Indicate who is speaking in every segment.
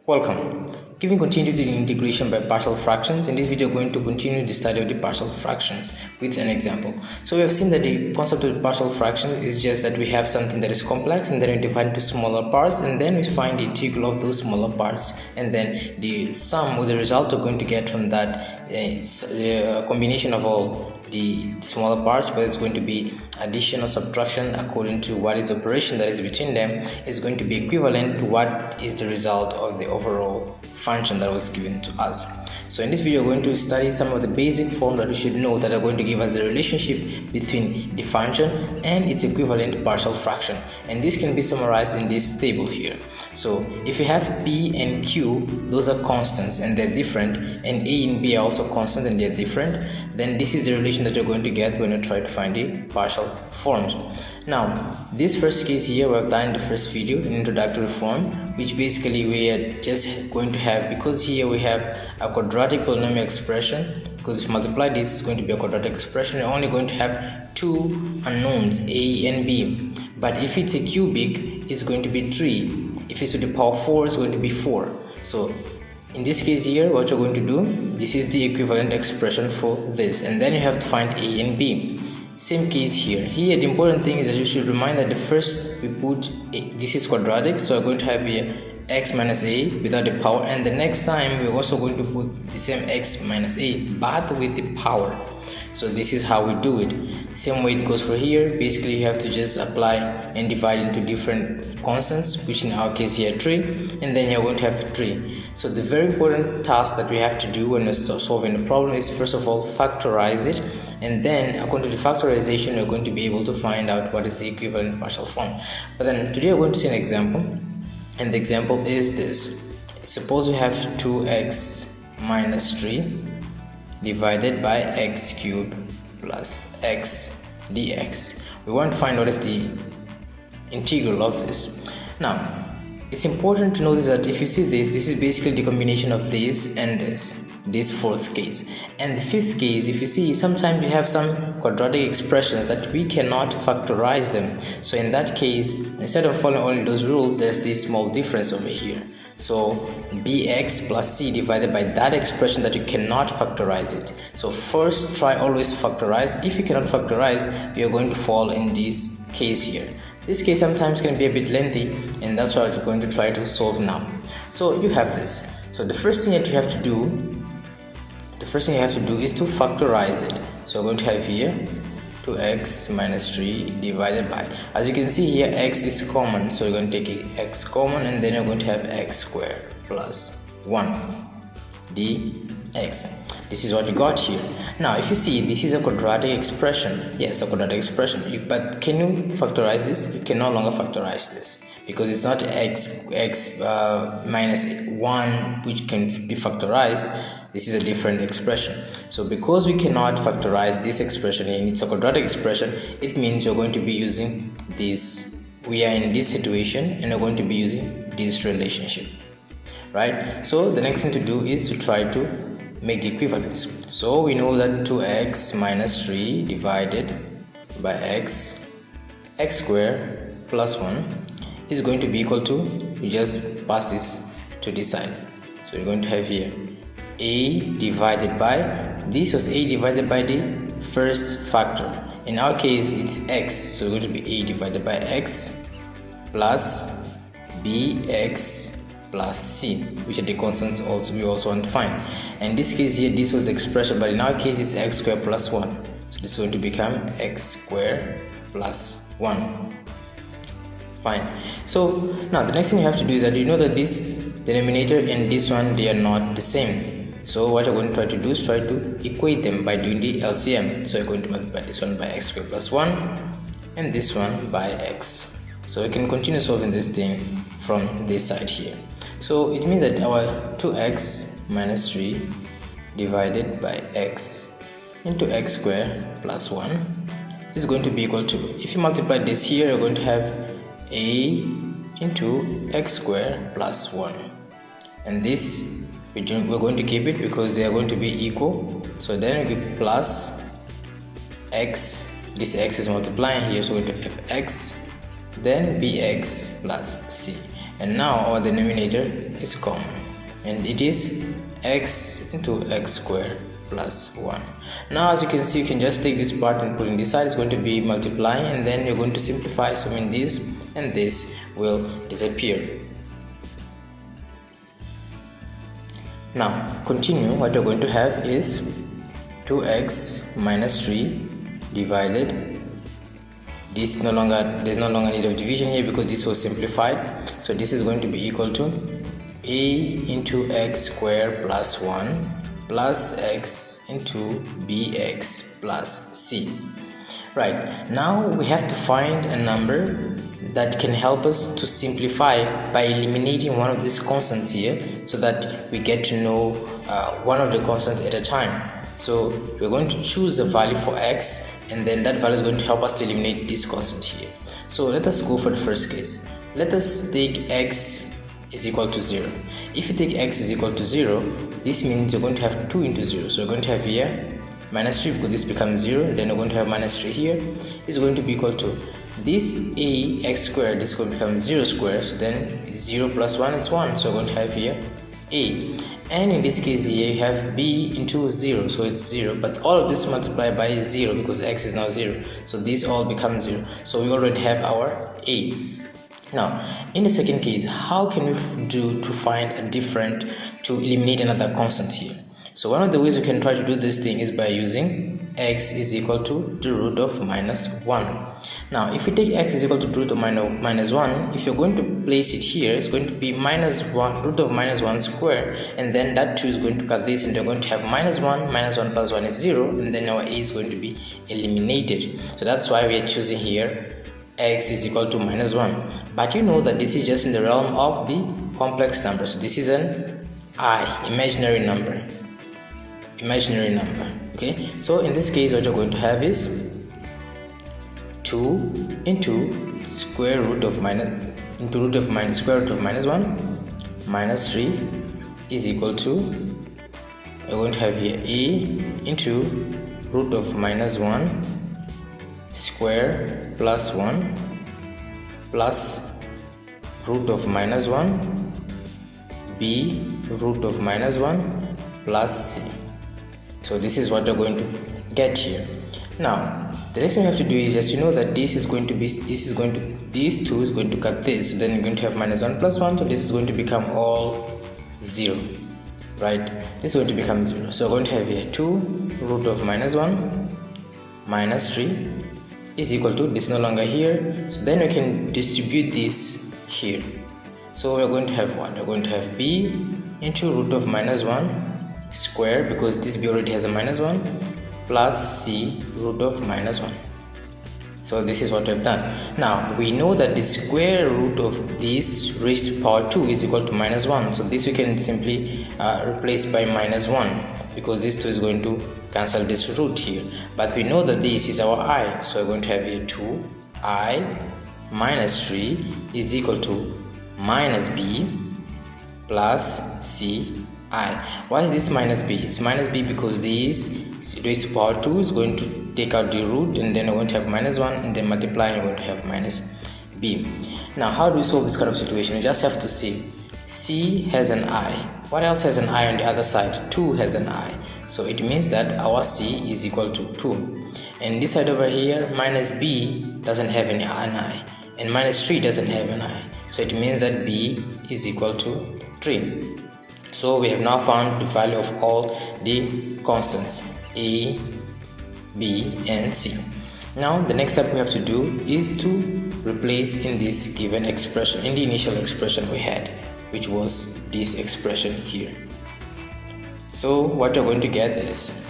Speaker 1: Welcome. Giving continuity to the integration by partial fractions. In this video, we are going to continue the study of the partial fractions with an example. So we have seen that the concept of the partial fraction is just that we have something that is complex and then we divide into smaller parts and then we find the integral of those smaller parts, and then the sum or the result we're going to get from that combination of all the smaller parts, whether it's going to be addition or subtraction according to what is the operation that is between them, is going to be equivalent to what is the result of the overall function that was given to us. So in this video, we're going to study some of the basic forms that we should know that are going to give us the relationship between the function and its equivalent partial fraction, and this can be summarized in this table here. So if you have p and q, those are constants and they're different, and a and b are also constant and they're different, then this is the relation that you're going to get when you try to find the partial forms. Now, this first case here we have done in the first video, an introductory form, which basically we are just going to have, because here we have a quadratic polynomial expression, because if you multiply this, it's going to be a quadratic expression. You're only going to have two unknowns, a and b, but if it's a cubic, it's going to be 3. If it's to the power 4, it's going to be 4. So in this case here, what you're going to do, this is the equivalent expression for this, and then you have to find a and b. Same case here. Here the important thing is that you should remind that the first we put this is quadratic, so we're going to have here x minus a without the power, and the next time we're also going to put the same x minus a but with the power. So this is how we do it. Same way it goes for here. Basically you have to just apply and divide into different constants, which in our case here 3, and then you're going to have 3. So the very important task that we have to do when we're solving the problem is, first of all, factorize it, and then according to the factorization we're going to be able to find out what is the equivalent partial form. But then today we're going to see an example, and the example is this. Suppose we have 2x minus 3 divided by x cubed plus x dx. We want to find what is the integral of this. Now it's important to notice that if you see this is basically the combination of this and this fourth case. And the fifth case, if you see, sometimes you have some quadratic expressions that we cannot factorize them. So in that case, instead of following only those rules, there's this small difference over here. So bx plus c divided by that expression that you cannot factorize it. So first try always factorize. If you cannot factorize, you're going to fall in this case here. This case sometimes can be a bit lengthy, and that's what we're going to try to solve now. So you have this. So the first thing that you have to do is to factorize it. So we're going to have here 2x minus 3 divided by, as you can see here, x is common, so you're going to take x common, and then you're going to have x squared plus 1 dx. This is what you got here. Now if you see, this is a quadratic expression. Yes, a quadratic expression, but can you factorize this? You can no longer factorize this, because it's not x minus 1 which can be factorized. This is a different expression. So because we cannot factorize this expression and it's a quadratic expression, it means you're going to be using this. We are in this situation and we're going to be using this relationship, right? So the next thing to do is to try to make the equivalence. So we know that 2x minus 3 divided by x squared plus 1 is going to be equal to, we just pass this to this side. So we're going to have here a divided by, this was a divided by the first factor. In our case it's x, so it's going to be a divided by x plus bx plus c, which are the constants also we also want to find. And in this case here, this was the expression, but in our case it's x squared plus 1, so this is going to become x squared plus 1. Fine. So now the next thing you have to do is that you know that this denominator and this one, they are not the same. So what you're going to try to do is try to equate them by doing the LCM. So you're going to multiply this one by x squared plus 1 and this one by x. So you can continue solving this thing from this side here. So it means that our 2x minus 3 divided by x into x squared plus 1 is going to be equal to, if you multiply this here, you're going to have a into x squared plus 1, and this we're going to keep it because they are going to be equal. So then we plus x, this x is multiplying here, so we're going to have x then bx plus c. and now our denominator is common, and it is x into x squared plus 1. Now as you can see, you can just take this part and put in this side. It's going to be multiplying, and then you're going to simplify, so mean this and this will disappear. Now continue. What you're going to have is 2x minus 3 divided, there's no longer need of division here because this was simplified, so this is going to be equal to a into x squared plus 1 plus x into bx plus c. Right, now we have to find a number that can help us to simplify by eliminating one of these constants here, so that we get to know one of the constants at a time. So we're going to choose a value for x, and then that value is going to help us to eliminate this constant here. So let us go for the first case. Let us take x is equal to 0. If you take x is equal to 0, this means you're going to have 2 into 0. So you're going to have here minus 3 because this becomes 0, and then you're going to have minus 3 here. Is going to be equal to this a x squared, this is going to become 0 squared, so then 0 plus 1 is 1, so we're going to have here a. And in this case here you have b into 0, so it's 0, but all of this multiplied by 0 because x is now 0, so these all become 0, so we already have our a. Now in the second case, how can we do to find a different, to eliminate another constant here? So one of the ways we can try to do this thing is by using x is equal to the root of minus 1. Now if we take x is equal to the root of minus 1, if you're going to place it here, it's going to be minus 1 root of minus 1 square, and then that 2 is going to cut this, and you're going to have minus 1 plus 1 is 0, and then our a is going to be eliminated. So that's why we are choosing here x is equal to minus 1. But you know that this is just in the realm of the complex number, so this is an I, imaginary number. Okay, so in this case what you're going to have is 2 into square root of minus square root of minus 1 minus 3 is equal to, you're going to have here a into root of minus 1 square plus 1 plus root of minus 1 b root of minus 1 plus c. So this is what you're going to get here. Now the next thing you have to do is just, you know that this 2 is going to cut this, so then you're going to have minus 1 plus 1, so this is going to become all 0, right? This is going to become 0, so we're going to have here 2 root of minus 1 minus 3 is equal to, this is no longer here, so then we can distribute this here. So we're going to have what? We're going to have b into root of minus 1 square, because this b already has a minus 1, plus c root of minus 1. So this is what we've done. Now we know that the square root of this raised to power 2 is equal to minus 1, so this we can simply replace by minus 1, because this 2 is going to cancel this root here. But we know that this is our I, so we're going to have here 2i minus 3 is equal to minus b plus c I. Why is this minus b? It's minus b because this raised to power 2 is going to take out the root, and then we're going to have minus 1, and then multiply, and we're going to have minus b. Now how do we solve this kind of situation? You just have to see c has an I. What else has an I on the other side? 2 has an I, so it means that our c is equal to 2. And this side over here, minus b doesn't have an I, and minus 3 doesn't have an I, so it means that b is equal to 3. So we have now found the value of all the constants a, b and c. Now the next step we have to do is to replace in this given expression, in the initial expression we had, which was this expression here. So what you're going to get is,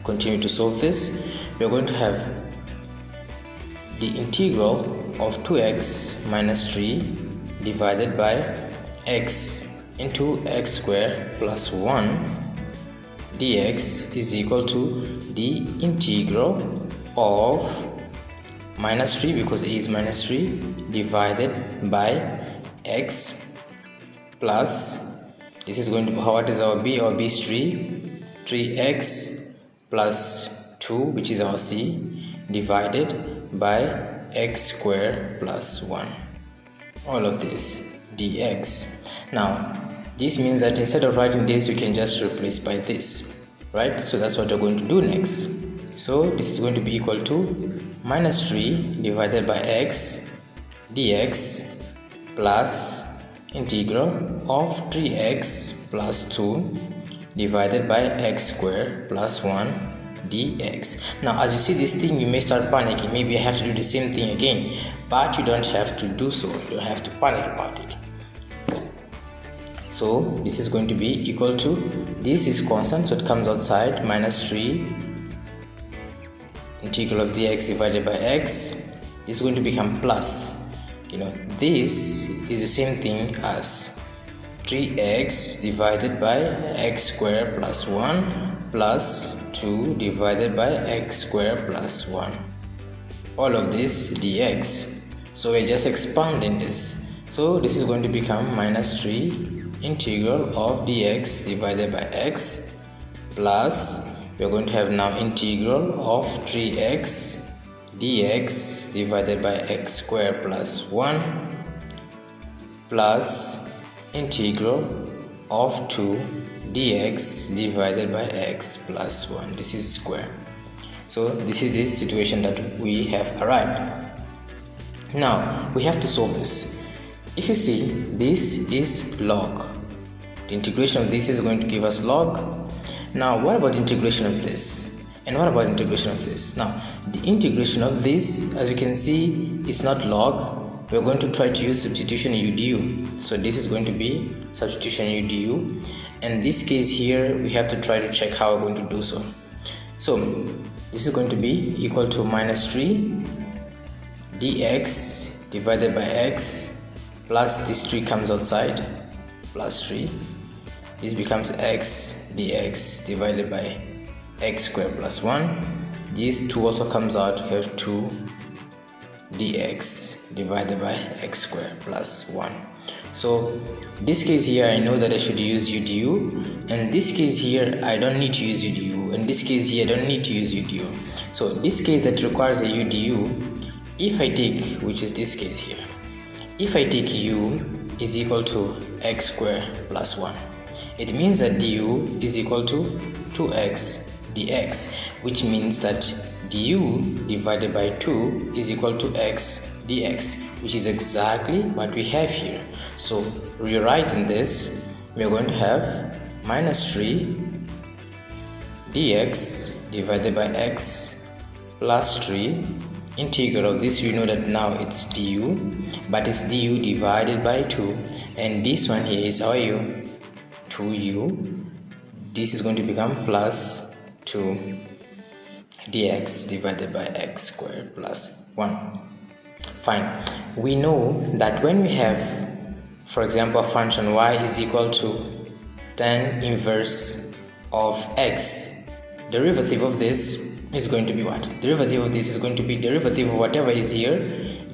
Speaker 1: continue to solve this, we're going to have the integral of 2x minus 3 divided by x into x squared plus 1 dx is equal to the integral of minus 3, because a is minus 3, divided by x plus, this is going to, what is our b? Our b is 3x plus 2, which is our c, divided by x squared plus 1. all of this dx. Now this means that instead of writing this, we can just replace by this, right? So that's what we're going to do next. So this is going to be equal to minus 3 divided by x dx plus integral of 3x plus 2 divided by x squared plus 1 dx. Now as you see this thing, you may start panicking. Maybe I have to do the same thing again, but you don't have to do so. You don't have to panic about it. So this is going to be equal to, this is constant, so it comes outside, minus 3 integral of dx divided by x is going to become plus, this is the same thing as 3x divided by x squared plus 1 plus 2 divided by x squared plus 1, all of this dx. So we're just expanding this. So this is going to become minus 3 integral of dx divided by x plus, we're going to have now integral of 3x dx divided by x squared plus 1 plus integral of 2 dx divided by x plus 1. This is square. So this is the situation that we have arrived. Now we have to solve this. If you see, this is log. The integration of this is going to give us log. Now what about the integration of this? And what about integration of this? Now the integration of this, as you can see, is not log. We're going to try to use substitution UDU. So this is going to be substitution UDU. In this case here, we have to try to check how we're going to do so. So this is going to be equal to minus 3 dx divided by x plus this 3 comes outside, plus 3. This becomes x dx divided by x squared plus 1. This 2 also comes out, here 2 dx divided by x squared plus 1. So this case here, I know that I should use UDU, and this case here I don't need to use UDU, and this case here I don't need to use UDU. So this case that requires a UDU, if I take, which is this case here, if I take u is equal to x squared plus 1, it means that du is equal to 2x dx, which means that du divided by 2 is equal to x dx, which is exactly what we have here. So rewriting this, we are going to have minus 3 dx divided by x plus 3 integral of this. We know that now it's du, but it's du divided by 2, and this one here is our u, 2u. This is going to become plus 2 dx divided by x squared plus 1. Fine. We know that when we have, for example, a function y is equal to tan inverse of x, derivative of this is going to be what? Derivative of this is going to be derivative of whatever is here,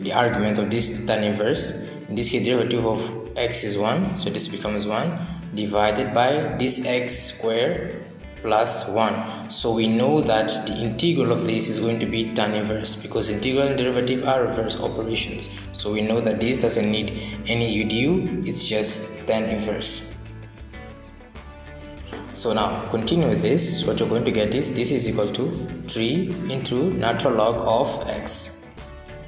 Speaker 1: the argument of this tan inverse. In this case, derivative of x is 1, so this becomes 1 divided by this x squared plus 1. So we know that the integral of this is going to be tan inverse, because integral and derivative are reverse operations. So we know that this doesn't need any UDU, it's just tan inverse. So now continue with this. What you're going to get is this is equal to 3 into natural log of x.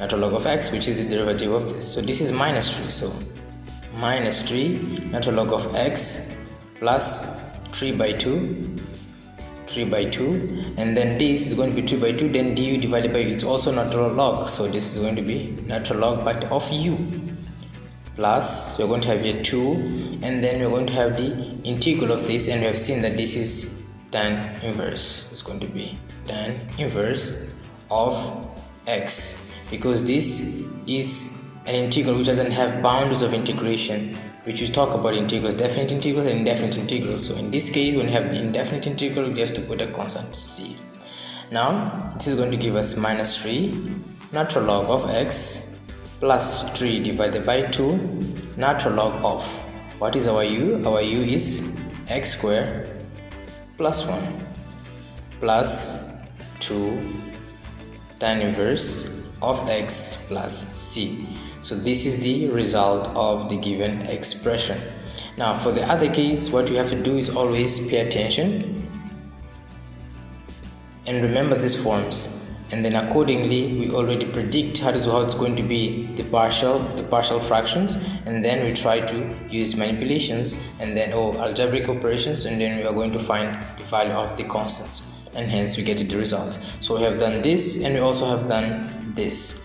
Speaker 1: Natural log of x, which is the derivative of this. So this is minus 3. So minus 3 natural log of x plus 3 by 2, 3 by 2, and then this is going to be 3 by 2, then du divided by u, it's also natural log, so this is going to be natural log but of u, plus we're going to have here 2, and then we're going to have the integral of this, and we have seen that this is tan inverse. It's going to be tan inverse of x, because this is an integral which doesn't have boundaries of integration, which we talk about integrals, definite integrals and indefinite integrals. So in this case, when we have the indefinite integral, we have to put a constant c. Now this is going to give us minus 3 natural log of x plus 3 divided by 2 natural log of, what is our u? Our u is x squared plus 1 plus 2 tan inverse of x plus c. So this is the result of the given expression. Now for the other case, what you have to do is always pay attention and remember these forms, and then accordingly we already predict how it's going to be the partial fractions, and then we try to use manipulations and then algebraic operations, and then we are going to find the value of the constants, and hence we get the result. So we have done this and we also have done this.